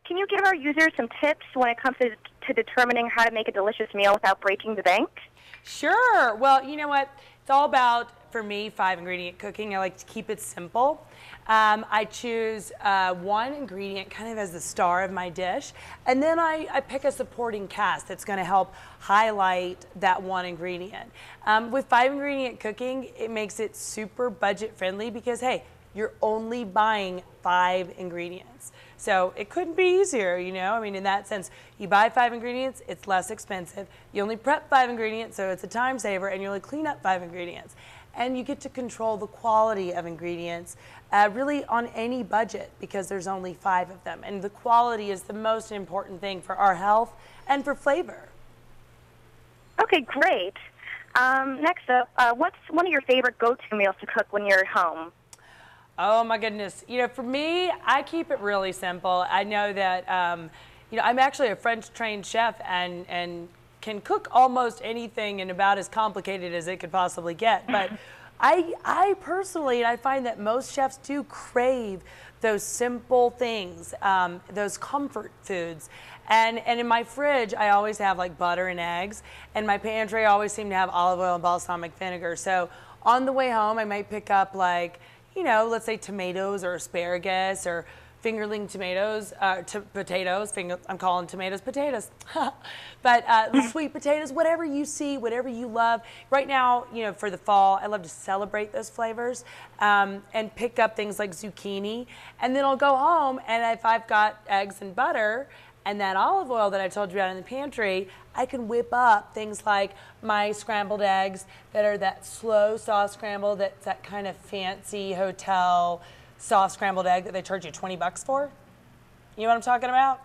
can you give our users some tips when it comes to determining how to make a delicious meal without breaking the bank? Sure. Well, you know what? It's all about, for me, 5-ingredient cooking. I like to keep it simple. I choose one ingredient kind of as the star of my dish, and then I pick a supporting cast that's going to help highlight that one ingredient. With 5-ingredient cooking, it makes it super budget friendly because, hey, you're only buying 5 ingredients. So it couldn't be easier, you know? I mean, in that sense, you buy 5 ingredients, it's less expensive. You only prep 5 ingredients, so it's a time saver, and you only clean up 5 ingredients. And you get to control the quality of ingredients really on any budget because there's only 5 of them. And the quality is the most important thing for our health and for flavor. Okay, great. Next up, what's one of your favorite go-to meals to cook when you're at home? Oh my goodness. You know, for me, I keep it really simple. I know that, you know, I'm actually a French trained chef and can cook almost anything and about as complicated as it could possibly get. But I personally, I find that most chefs do crave those simple things, those comfort foods. And in my fridge, I always have like butter and eggs. And my pantry, I always seem to have olive oil and balsamic vinegar. So on the way home, I might pick up like, you know, let's say tomatoes or asparagus or fingerling tomatoes, potatoes, I'm calling tomatoes potatoes. But sweet potatoes, whatever you see, whatever you love. Right now, you know, for the fall, I love to celebrate those flavors and pick up things like zucchini. And then I'll go home, and if I've got eggs and butter and that olive oil that I told you about in the pantry, I can whip up things like my scrambled eggs that are that slow soft scramble, that's that kind of fancy hotel soft scrambled egg that they charge you 20 bucks for. You know what I'm talking about?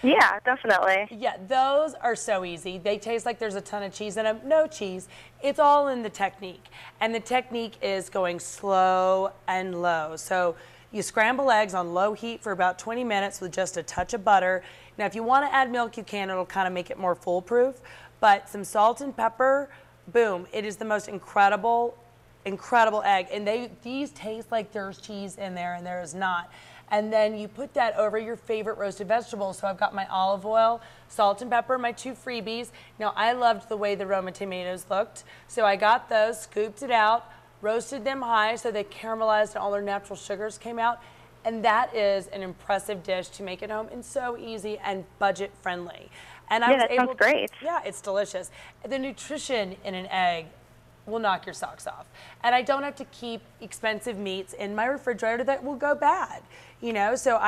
Yeah, definitely. Yeah, those are so easy. They taste like there's a ton of cheese in them. No cheese. It's all in the technique. And the technique is going slow and low. So you scramble eggs on low heat for about 20 minutes with just a touch of butter. Now, if you want to add milk, you can. It'll kind of make it more foolproof. But some salt and pepper, boom. It is the most incredible egg. And these taste like there's cheese in there, and there is not. And then you put that over your favorite roasted vegetables. So I've got my olive oil, salt and pepper, my 2 freebies. Now, I loved the way the Roma tomatoes looked. So I got those, scooped it out, roasted them high so they caramelized and all their natural sugars came out. And that is an impressive dish to make at home and so easy and budget friendly. And I was that sounds great. Yeah, it's delicious. The nutrition in an egg will knock your socks off. And I don't have to keep expensive meats in my refrigerator that will go bad, you know? So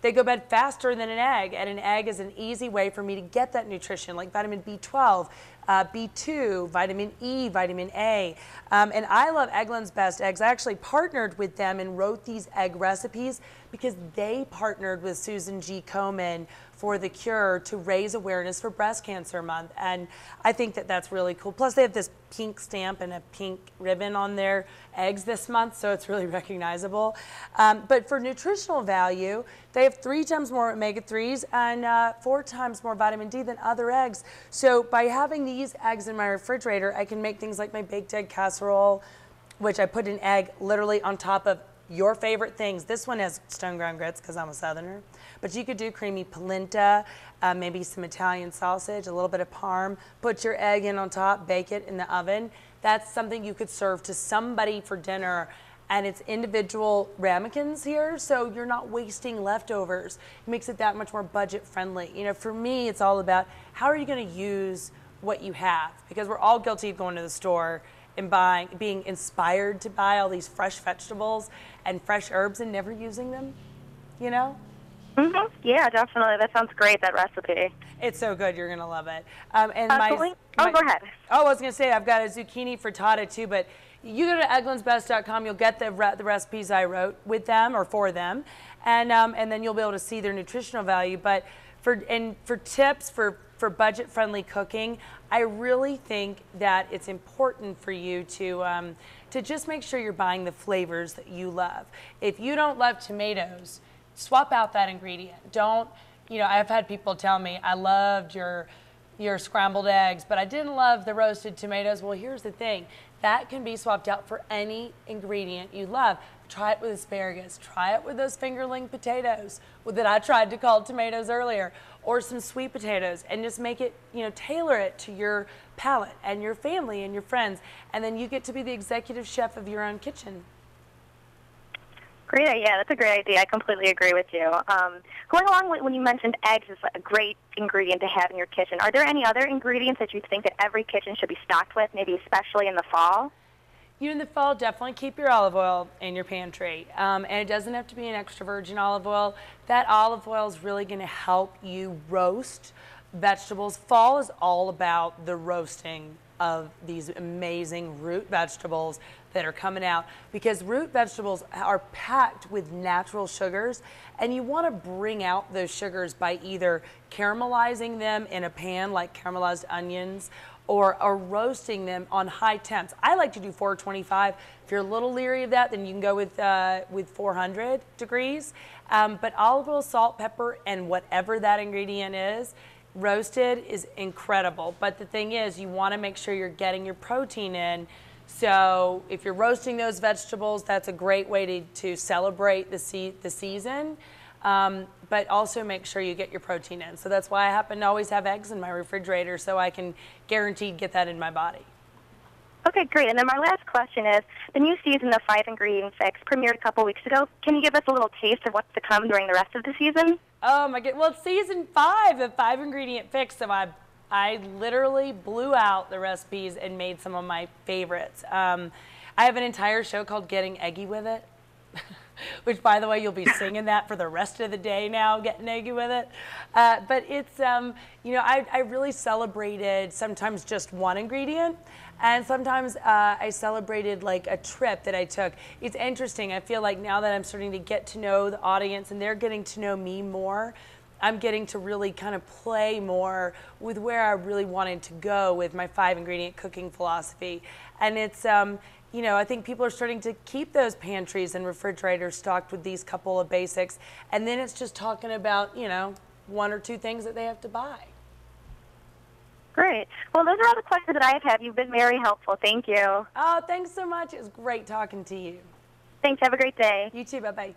they go bad faster than an egg, and an egg is an easy way for me to get that nutrition, like vitamin B12, B2, vitamin E, vitamin A. And I love Eggland's Best Eggs. I actually partnered with them and wrote these egg recipes because they partnered with Susan G. Komen for the Cure to raise awareness for Breast Cancer Month. And I think that that's really cool. Plus they have this pink stamp and a pink ribbon on their eggs this month, so it's really recognizable. But for nutritional value, they have 3 times more omega-3s and 4 times more vitamin D than other eggs. So by having these eggs in my refrigerator, I can make things like my baked egg casserole, which I put an egg literally on top of your favorite things. This one has stone ground grits because I'm a Southerner, but you could do creamy polenta, maybe some Italian sausage, a little bit of parm, put your egg in on top, bake it in the oven. That's something you could serve to somebody for dinner, and it's individual ramekins here, so you're not wasting leftovers. It makes it that much more budget friendly. You know, for me, it's all about how are you gonna use what you have, because we're all guilty of going to the store and being inspired to buy all these fresh vegetables and fresh herbs and never using them, you know? Mm-hmm. Yeah, definitely. That sounds great, that recipe. It's so good. You're going to love it. Go ahead. Oh, I was going to say, I've got a zucchini frittata too, but you go to egglandsbest.com, you'll get the recipes I wrote with them or for them, and then you'll be able to see their nutritional value. But for tips for budget-friendly cooking, I really think that it's important for you to just make sure you're buying the flavors that you love. If you don't love tomatoes, swap out that ingredient. Don't, you know, I've had people tell me, I loved your scrambled eggs, but I didn't love the roasted tomatoes. Well, here's the thing. That can be swapped out for any ingredient you love. Try it with asparagus. Try it with those fingerling potatoes that I tried to call tomatoes earlier, or some sweet potatoes, and just make it, tailor it to your palate and your family and your friends. And then you get to be the executive chef of your own kitchen. Great idea. That's a great idea. I completely agree with you. Going along with when you mentioned eggs is a great ingredient to have in your kitchen, are there any other ingredients that you think that every kitchen should be stocked with, maybe especially in the fall? In the fall, definitely keep your olive oil in your pantry. And it doesn't have to be an extra virgin olive oil. That olive oil is really going to help you roast vegetables. Fall is all about the roasting of these amazing root vegetables that are coming out, because root vegetables are packed with natural sugars, and you want to bring out those sugars by either caramelizing them in a pan like caramelized onions, or roasting them on high temps. I like to do 425. If you're a little leery of that, then you can go with 400 degrees. But olive oil, salt, pepper, and whatever that ingredient is, roasted is incredible. But the thing is, you want to make sure you're getting your protein in. So if you're roasting those vegetables, that's a great way to celebrate the season. But also make sure you get your protein in. So that's why I happen to always have eggs in my refrigerator, so I can guaranteed get that in my body. Okay, great. And then my last question is, the new season of 5-ingredient fix premiered a couple weeks ago. Can you give us a little taste of what's to come during the rest of the season? Oh my God! Well, it's season 5 of 5-ingredient fix, so I literally blew out the recipes and made some of my favorites. I have an entire show called Getting Eggy with It. Which, by the way, you'll be singing that for the rest of the day now, getting eggy with it. But it's, I really celebrated sometimes just one ingredient, and sometimes I celebrated like a trip that I took. It's interesting. I feel like now that I'm starting to get to know the audience and they're getting to know me more, I'm getting to really kind of play more with where I really wanted to go with my 5-ingredient cooking philosophy. And it's, I think people are starting to keep those pantries and refrigerators stocked with these couple of basics. And then it's just talking about, 1 or 2 things that they have to buy. Great. Well, those are all the questions that I have. You've been very helpful. Thank you. Oh, thanks so much. It was great talking to you. Thanks. Have a great day. You too. Bye-bye.